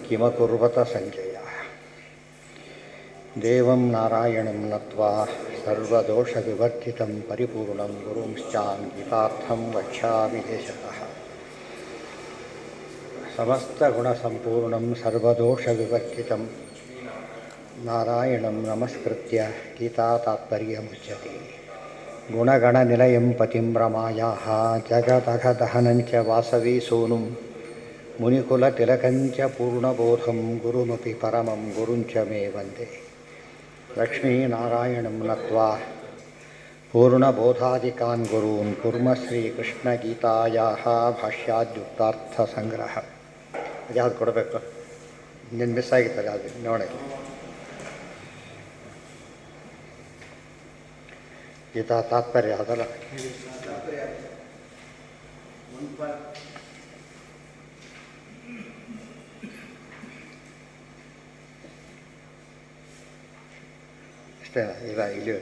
किमकुर्वत सञ्जय देवं नारायणं नत्वा सर्वदोषविवर्जितं परिपूर्णं गुरुंश्चान्वितार्थं वक्ष्यामि देशतः समस्तगुणसम्पूर्णं सर्वदोषविवर्जितं नारायणं नमस्कृत्य गीतातात्पर्यमुच्यते गुणगणनिलयं पतिं रमायाः जगदघदहनं च वासवी सूनुं मुनिकुलतिलकञ्च पूर्णबोधं गुरुमपि परमं गुरुञ्च मे वन्दे लक्ष्मीनारायणं नत्वा पूर्णबोधादिकान् गुरून् कुर्म श्रीकृष्णगीतायाः भाष्याद्युक्तार्थसङ्ग्रह ಯಾವ್ದು ಕೊಡಬೇಕು ನಿನ್ನ ಮಿಸ್ ಆಗಿತ್ತಲ್ಲ ಅದು ನೋಡಿ ಗೀತಾ ತಾತ್ಪರ್ಯ ಅದಲ್ಲ ಅಷ್ಟೇ ಇಲ್ಲ ಇಲ್ಲಿ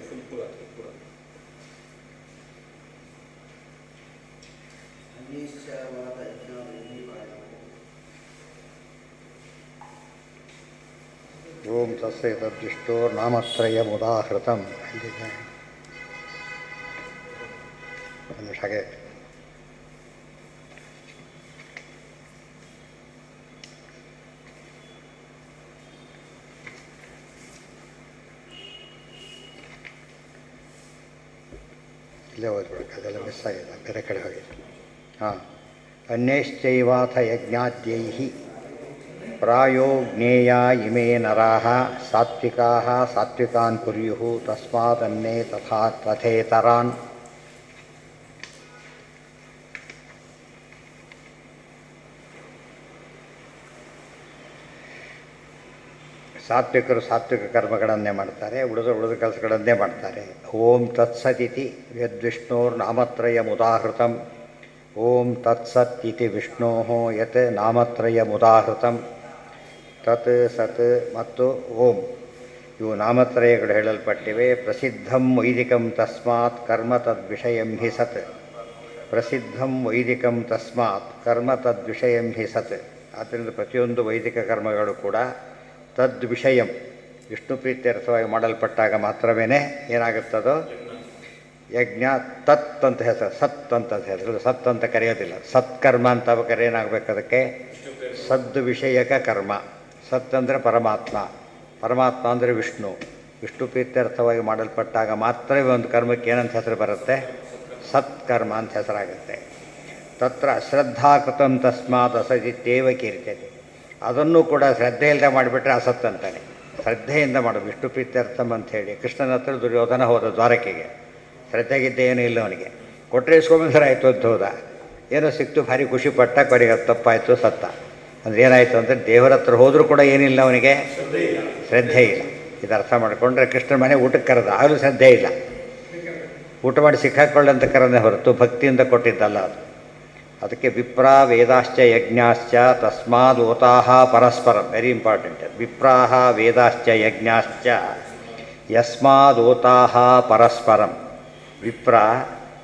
ಓಂ ತಸ್ಸೈ ತದ್ದಿಷ್ಟೋರ್ನಾಮತ್ರಯಮುದಾಹೃತಂ ಅಲ್ಲಿದೆ ಒಂದು ಹಾಗೆ ಇಲ್ಲೇ ಓದ್ಬಿಡಕ್ಕೆ ಅದೆಲ್ಲ ಮಿಸ್ ಆಗಿದೆ ಬೇರೆ ಕಡೆ ಹೋಗಿದೆ ಹಾಂ ಅನ್ಯಶ್ಚೈವಾಥ ಯಜ್ಞಾದ್ಯೈಃ ಪ್ರಾಯೋ ಜ್ಞೇಯ ಇಮೇ ನರಾಃ ಸಾತ್ವಿಕಾಃ ಸಾತ್ವಿಕಾನ್ ಕುರ್ಯುಃ ತಸ್ಮಾದನ್ನೇ ತಥಾ ತಥೇತರಾನ್ ಸಾತ್ವಿಕರು ಸಾತ್ವಿಕ ಕರ್ಮಗಳನ್ನೇ ಮಾಡ್ತಾರೆ, ಉಳಿದ ಕೆಲಸಗಳನ್ನೇ ಮಾಡ್ತಾರೆ. ಓಂ ತತ್ಸದಿತಿ ಯದ್ವಿಷ್ಣೋರ್ನಾಮತ್ರಯಮುದಾಹೃತಂ ಓಂ ತತ್ಸತ್ ಇತಿ ವಿಷ್ಣೋ ಯತ್ ನಾಮತ್ರಯಮುದಾಹೃತಂ ತತ್ ಸತ್ ಮತ್ತು ಓಂ ಇವು ನಾಮತ್ರಯಗಳು ಹೇಳಲ್ಪಟ್ಟಿವೆ. ಪ್ರಸಿದ್ಧಂ ವೈದಿಕಂ ತಸ್ಮಾತ್ ಕರ್ಮ ತದ್ವಿಷಯಂ ಹಿ ಸತ್ ಪ್ರಸಿದ್ಧಂ ವೈದಿಕಂ ತಸ್ಮಾತ್ ಕರ್ಮ ತದ್ವಿಷಯಂ ಹಿ ಸತ್. ಆದ್ದರಿಂದ ಪ್ರತಿಯೊಂದು ವೈದಿಕ ಕರ್ಮಗಳು ಕೂಡ ತದ್ವಿಷಯಂ ವಿಷ್ಣು ಪ್ರೀತ್ಯರ್ಥವಾಗಿ ಮಾಡಲ್ಪಟ್ಟಾಗ ಮಾತ್ರವೇ ಏನಾಗುತ್ತದೋ ಯಜ್ಞ. ತತ್ ಅಂತ ಹೆಸರು, ಸತ್ ಅಂತ ಹೆಸರು, ಸತ್ ಅಂತ ಕರೆಯೋದಿಲ್ಲ. ಸತ್ಕರ್ಮ ಅಂತ ಏನಾಗಬೇಕು ಅದಕ್ಕೆ? ಸದ್ವಿಷಯಕ ಕರ್ಮ. ಸತ್ ಅಂದರೆ ಪರಮಾತ್ಮ, ಪರಮಾತ್ಮ ಅಂದರೆ ವಿಷ್ಣು. ವಿಷ್ಣು ಪ್ರೀತ್ಯರ್ಥವಾಗಿ ಮಾಡಲ್ಪಟ್ಟಾಗ ಮಾತ್ರವೇ ಒಂದು ಕರ್ಮಕ್ಕೆ ಏನಂತ ಹೆಸರು ಬರುತ್ತೆ? ಸತ್ಕರ್ಮ ಅಂತ ಹೆಸರಾಗುತ್ತೆ. ತತ್ರ ಅಶ್ರದ್ಧಾಕೃತಂ ತಸ್ಮಾತ್ ಅಸದಿತ್ಯೇವ ಕೀರ್ತ್ಯತೆ. ಅದನ್ನು ಕೂಡ ಶ್ರದ್ಧೆ ಇಲ್ಲದೆ ಮಾಡಿಬಿಟ್ರೆ ಅಸತ್ ಅಂತಾನೆ. ಶ್ರದ್ಧೆಯಿಂದ ಮಾಡು ವಿಷ್ಣು ಪ್ರೀತ್ಯರ್ಥಂ ಅಂಥೇಳಿ. ಕೃಷ್ಣನ ಹತ್ರ ದುರ್ಯೋಧನ ಹೋದ ದ್ವಾರಕೆಗೆ, ಶ್ರದ್ಧೆಗಿದ್ದೆ ಏನೂ ಇಲ್ಲ ಅವನಿಗೆ. ಕೊಟ್ಟರೆ ಇಸ್ಕೊಂಬಂದ್ರೆ ಆಯಿತು ಅಂತ ಹೋದ. ಏನೋ ಸಿಕ್ತು, ಭಾರಿ ಖುಷಿಪಟ್ಟ, ಕೊನೆಗೆ ಅದು ತಪ್ಪಾಯಿತು, ಸತ್ತ. ಅಂದರೆ ಏನಾಯಿತು ಅಂದರೆ ದೇವರ ಹತ್ರ ಹೋದರೂ ಕೂಡ ಏನಿಲ್ಲ ಅವನಿಗೆ, ಶ್ರದ್ಧೆ ಇಲ್ಲ. ಇದು ಅರ್ಥ ಮಾಡಿಕೊಂಡ್ರೆ ಕೃಷ್ಣನ ಮನೆ ಊಟಕ್ಕೆ ಕರೆದ, ಆಗಲೂ ಶ್ರದ್ಧೆ ಇಲ್ಲ. ಊಟ ಮಾಡಿ ಸಿಕ್ಕಾಕೊಳ್ಳಂತ ಕರನೇ ಹೊರತು ಭಕ್ತಿಯಿಂದ ಕೊಟ್ಟಿದ್ದಲ್ಲ ಅದು. ಅದಕ್ಕೆ ವಿಪ್ರಾ ವೇದಾಶ್ಚ ಯಜ್ಞಾಶ್ಚ ತಸ್ಮಾದ್ ಓತಾಹ ಪರಸ್ಪರಂ. Very important. ವಿಪ್ರಾಹ ವೇದಾಶ್ಚ ಯಜ್ಞಾಶ್ಚ ಯಸ್ಮಾದ್ ಓತಾಹ ಪರಸ್ಪರಂ. ವಿಪ್ರ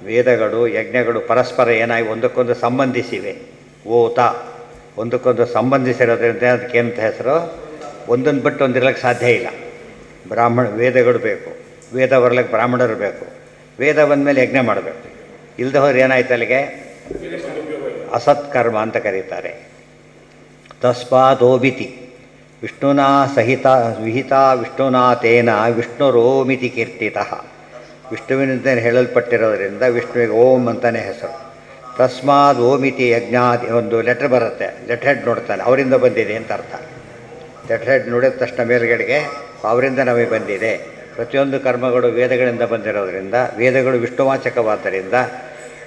ವೇದಗಳು ಯಜ್ಞಗಳು ಪರಸ್ಪರ ಏನಾಗಿ ಒಂದಕ್ಕೊಂದು ಸಂಬಂಧಿಸಿವೆ. ಓತ ಒಂದಕ್ಕೊಂದು ಸಂಬಂಧಿಸಿರೋದ್ರಿಂದ ಅದಕ್ಕೇನಂತ ಹೆಸರು? ಒಂದನ್ನು ಬಿಟ್ಟು ಒಂದಿರ್ಲಿಕ್ಕೆ ಸಾಧ್ಯ ಇಲ್ಲ. ವೇದಗಳು ಬೇಕು, ವೇದ ಬರ್ಲಿಕ್ಕೆ ಬ್ರಾಹ್ಮಣರು ಬೇಕು, ವೇದ ಬಂದಮೇಲೆ ಯಜ್ಞ ಮಾಡಬೇಕು. ಇಲ್ಲದೆ ಹೋದ್ರೆ ಏನಾಯ್ತು ಅಲ್ಲಿಗೆ? ಅಸತ್ಕರ್ಮ ಅಂತ ಕರೀತಾರೆ. ತಸ್ಮಾದೋಬಿತಿ ವಿಷ್ಣುನಾ ಸಹಿತ ವಿಹಿತ ವಿಷ್ಣುನಾ ತೇನ ವಿಷ್ಣುರೋಮಿತಿ ಕೀರ್ತಿತಃ. ವಿಷ್ಣುವಿನಿಂದ ಹೇಳಲ್ಪಟ್ಟಿರೋದ್ರಿಂದ ವಿಷ್ಣುವಿಗೆ ಓಂ ಅಂತಲೇ ಹೆಸರು. ತಸ್ಮಾದ್ ಓಮಿತಿ ಯಜ್ಞಾದಿ. ಒಂದು ಲೆಟ್ರ್ ಬರುತ್ತೆ, ಲೆಟರ್ ಹೆಡ್ ನೋಡ್ತಾನೆ, ಅವರಿಂದ ಬಂದಿದೆ ಅಂತ ಅರ್ಥ. ಲೆಟರ್ ಹೆಡ್ ನೋಡಿದ ತಕ್ಷಣ ಮೇಲ್ಗಡೆಗೆ ಅವರಿಂದ ನಮಗೆ ಬಂದಿದೆ. ಪ್ರತಿಯೊಂದು ಕರ್ಮಗಳು ವೇದಗಳಿಂದ ಬಂದಿರೋದ್ರಿಂದ, ವೇದಗಳು ವಿಷ್ಣುವಾಚಕವಾದ್ದರಿಂದ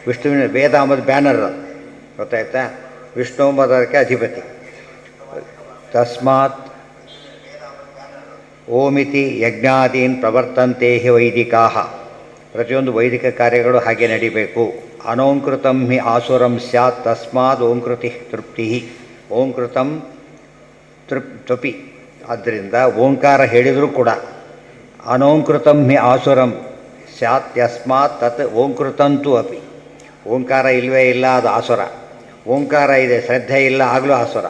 ವಿಷ್ಣುವಿನ ವೇದ ಅಂಬುದು ಬ್ಯಾನರ್, ಗೊತ್ತಾಯ್ತಾ? ವಿಷ್ಣು ಎಂಬುದಕ್ಕೆ ಅಧಿಪತಿ. ತಸ್ಮಾತ್ ಓಮಿತಿ ಯಜ್ಞಾದೀನ್ ಪ್ರವರ್ತಂತೆ ಹಿ ವೈದಿಕಾಃ. ಪ್ರತಿಯೊಂದು ವೈದಿಕ ಕಾರ್ಯಗಳು ಹಾಗೆ ನಡಿಬೇಕು. ಅನೋಂಕೃತಂ ಹಿ ಆಸುರಂ ಸ್ಯಾತ್ ತಸ್ಮಾದ್ ಓಂಕೃತಿ ತೃಪ್ತಿ. ಓಂಕೃತಂ ತ್ವಪಿ. ಆದ್ದರಿಂದ ಓಂಕಾರ ಹೇಳಿದರೂ ಕೂಡ ಅನೋಂಕೃತಂ ಹಿ ಆಸುರಂ ಸ್ಯಾತ್ ಯಸ್ಮಾತ್ ತತ್ ಓಂಕೃತಂತು ಅಪಿ. ಓಂಕಾರ ಇಲ್ಲವೇ ಇಲ್ಲ, ಅದು ಆಸುರ. ಓಂಕಾರ ಇದೆ, ಶ್ರದ್ಧೆ ಇಲ್ಲ, ಆಗಲೂ ಆಸುರ.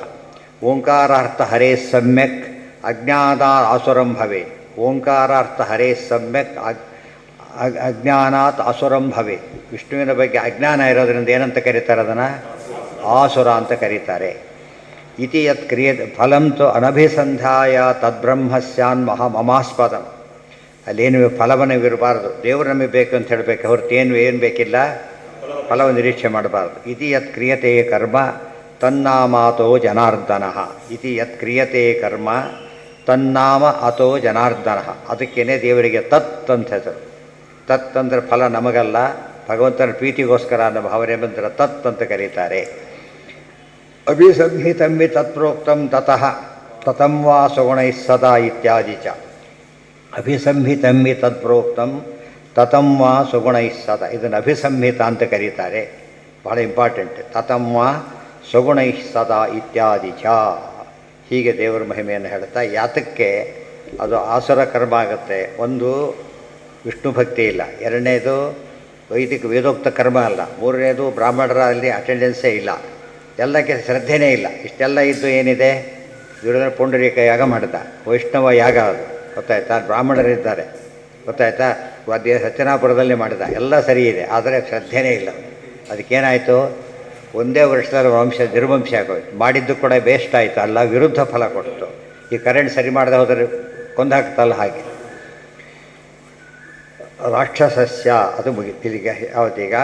ಓಂಕಾರಾರ್ಥ ಹರೇ ಸಮ್ಯಕ್ ಅಜ್ಞಾನ ಆಸುರಂ ಭವೆ. ಓಂಕಾರಾರ್ಥ ಹರೇ ಸಮ್ಯಕ್ ಅಜ್ಞಾನಾತ್ ಆಸುರಂ ಭವೆ. ವಿಷ್ಣುವಿನ ಬಗ್ಗೆ ಅಜ್ಞಾನ ಇರೋದ್ರಿಂದ ಏನಂತ ಕರೀತಾರೆ ಅದನ್ನು? ಆಸುರ ಅಂತ ಕರೀತಾರೆ. ಇತಿ ಯತ್ ಕ್ರಿಯತೆ ಫಲಂ ತು ಅನಭಿಸಂಧಾಯ ತದ್ಬ್ರಹ್ಮ ಸ್ಯಾನ್ ಮಮಾಸ್ಪದಂ. ಅಲ್ಲೇನು ಫಲವನ್ನು ಇರಬಾರ್ದು, ದೇವರು ನಮಗೆ ಬೇಕು ಅಂತ ಹೇಳಬೇಕು ಹೊರತು ಏನು ಬೇಕಿಲ್ಲ, ಫಲವನ್ನು ನಿರೀಕ್ಷೆ ಮಾಡಬಾರ್ದು. ಇತಿ ಯತ್ ಕ್ರಿಯತೆ ಕರ್ಮ ತನ್ನಾಮಾತೋ ಜನಾರ್ದನ. ಇತಿ ಯತ್ ಕ್ರಿಯತೆ ಕರ್ಮ ತನ್ನಾಮ ಅಥೋ ಜನಾರ್ದನ. ಅದಕ್ಕೇನೆ ದೇವರಿಗೆ ತತ್ ಅಂತ ಹೆಸರು. ತತ್ ಅಂದರೆ ಫಲ ನಮಗಲ್ಲ, ಭಗವಂತನ ಪ್ರೀತಿಗೋಸ್ಕರ ಅನ್ನೋ ಭಾವನೆ ಬಂದರೆ ತತ್ ಅಂತ ಕರೀತಾರೆ. ಅಭಿಸಂಹಿತಮ್ಮಿ ತತ್ಪ್ರೋಕ್ತಂ ತತಃ ತತಂ ವಾ ಸುಗುಣೈ ಸದಾ ಇತ್ಯಾದಿ ಚ. ಅಭಿಸಂಹಿತಮ್ಮಿ ತತ್ಪ್ರೋಕ್ತಂ ತತಂ ವಾ ಸುಗುಣೈ ಸದಾ. ಇದನ್ನು ಅಭಿಸಂಹಿತ ಅಂತ ಕರೀತಾರೆ, ಬಹಳ ಇಂಪಾರ್ಟೆಂಟ್. ತತಂ ವಾ ಸುಗುಣೈ ಸದಾ ಇತ್ಯಾದಿ ಚ. ಹೀಗೆ ದೇವರ ಮಹಿಮೆಯನ್ನು ಹೇಳ್ತಾ, ಯಾತಕ್ಕೆ ಅದು ಆಸುರ ಕರ್ಮ ಆಗುತ್ತೆ? ಒಂದು, ವಿಷ್ಣು ಭಕ್ತಿ ಇಲ್ಲ. ಎರಡನೇದು, ವೈದಿಕ ವೇದೋಕ್ತ ಕರ್ಮ ಅಲ್ಲ. ಮೂರನೇದು, ಬ್ರಾಹ್ಮಣರಲ್ಲಿ ಅಟೆಂಡೆನ್ಸೇ ಇಲ್ಲ. ಎಲ್ಲಕ್ಕೆ ಶ್ರದ್ಧೆನೇ ಇಲ್ಲ. ಇಷ್ಟೆಲ್ಲ ಇದ್ದು ಏನಿದೆ? ದುರ್ಯೋಧನ ಪುಂಡರೀಕ ಯಾಗ ಮಾಡಿದ, ವೈಷ್ಣವ ಯಾಗ ಅದು, ಗೊತ್ತಾಯ್ತಾ? ಬ್ರಾಹ್ಮಣರಿದ್ದಾರೆ, ಗೊತ್ತಾಯ್ತಾ? ಸತ್ಯನಾಪುರದಲ್ಲಿ ಮಾಡಿದ, ಎಲ್ಲ ಸರಿ ಇದೆ, ಆದರೆ ಶ್ರದ್ಧೆನೇ ಇಲ್ಲ. ಅದಕ್ಕೇನಾಯಿತು? ಒಂದೇ ವರ್ಷದಲ್ಲಿ ನಿರ್ವಂಶ ಆಗೋಯ್ತು. ಮಾಡಿದ್ದು ಕೂಡ ವೇಸ್ಟ್ ಆಯಿತು, ಅಲ್ಲ ವಿರುದ್ಧ ಫಲ ಕೊಡ್ತು. ಈ ಕರೆಂಟ್ ಸರಿ ಮಾಡದೆ ಹೋದರೆ ಕೊಂದಾಗ್ತಲ್ಲ ಹಾಗೆ. ರಾಕ್ಷಸಸ್ಯ ಅದು ಮುಗಿತಿಲಿಗೆ ಯಾವತ್ತೀಗ